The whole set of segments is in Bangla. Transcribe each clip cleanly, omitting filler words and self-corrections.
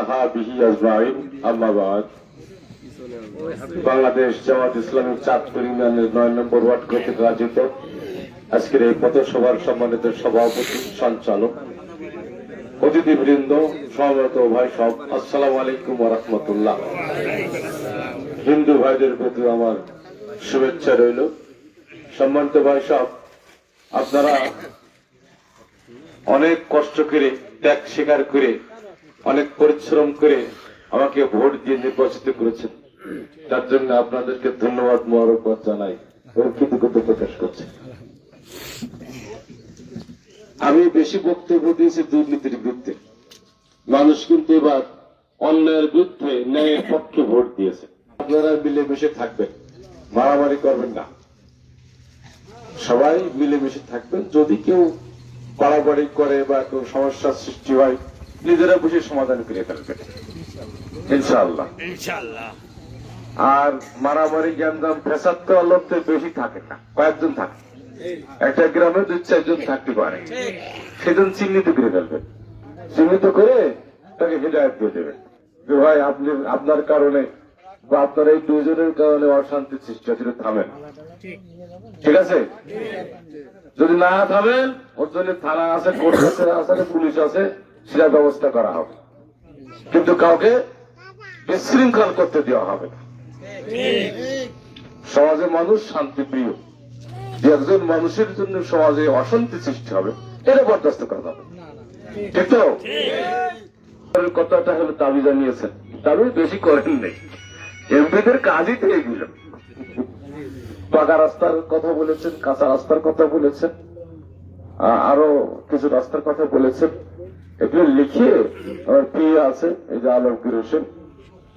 আসহাবিহি আজমাইন, আম্মা বাদ। বাংলাদেশ জামাত ইসলামী চাঁদপুর ইউনিয়নের ৯ নম্বর ওয়ার্ড কর্তৃক আয়োজিত আজকের এই পথসভার সম্মানিত সভাপতি, সঞ্চালক, অতিথিবৃন্দ, সমবেত ভাই সব, আসসালামু আলাইকুম ওয়া রাহমাতুল্লাহ। হিন্দু ভাইদের প্রতি আমার শুভেচ্ছা রইল। সম্মানিত ভাই সব, আপনারা অনেক কষ্ট করে, ত্যাগ স্বীকার করে, অনেক পরিশ্রম করে আমাকে ভোট দিয়ে নির্বাচিত করেছেন। তার জন্য আপনাদেরকে ধন্যবাদ, মোবারকবাদ জানাই এবং কৃতজ্ঞতা প্রকাশ করছি। আমি বেশি বক্তব্য দিয়েছি দুর্নীতির বিরুদ্ধে। মানুষ কিন্তু এবার অন্যায়ের বিরুদ্ধে ন্যায়ের পক্ষে ভোট দিয়েছে। আপনারা মিলেমিশে থাকবেন, মারামারি করবেন না, সবাই মিলেমিশে থাকবেন। যদি কেউ বাড়াবাড়ি করে বা কেউ সমস্যার সৃষ্টি হয়, নিজেরা বসে সমাধান করে ফেলবেন ইনশাআল্লাহ। আর মারামারি, জ্ঞানদাম, ফেসাদ তো লোকদের বেশি থাকে না, কয়েকজন থাকে। একটা গ্রামে ২-৪ জন থাকতে পারে, সেজন চিহ্নিত করে ফেলবেন। চিহ্নিত করে তাকে হিদায়ত দিয়ে দেবেন যে ভাই আপনি, আপনার কারণে বা আপনার এই দুজনের কারণে অশান্তি সৃষ্টি হচ্ছে, থামেন। ঠিক আছে? যদি না থামেন, ওর জন্য থানা আছে, কোর্ট আছে, পুলিশ আছে, সেটা ব্যবস্থা করা হবে। কিন্তু কাউকে বিশৃঙ্খল করতে দেওয়া হবে না। সমাজে মানুষ শান্তিপ্রিয়, যে একজন মানুষের জন্য সমাজে অশান্তি সৃষ্টি হবে, এটা বরদাস্ত করা যাবে। ঠিক তো? কথাটা হলো দাবি জানিয়েছেন, দাবি বেশি করেন নেই, এমপিদের কাজই তো এগুলো। পাকা রাস্তার কথা বলেছেন, কাঁচা রাস্তার কথা বলেছেন, আরো কিছু রাস্তার কথা বলেছেন। এগুলো লিখিয়ে আমার প্রিয় আছে, এই যে আলমগীর হোসেন,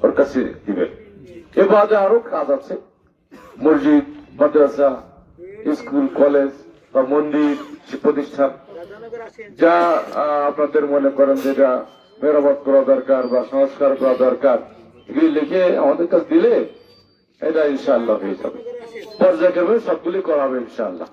ওর কাছে দিবেন। এ বাদে আরো কাজ আছে, মসজিদ, মাদ্রাসা, স্কুল, কলেজ বা মন্দির, প্রতিষ্ঠান, যা আপনাদের মনে করেন যেটা মেরামত করা দরকার বা সংস্কার করা দরকার, এগুলি লিখে আমাদের কাছে দিলে এটা ইনশাআল্লাহ হয়ে যাবে। পর্যায়ক্রমে সবগুলি করা হবে ইনশাআল্লাহ।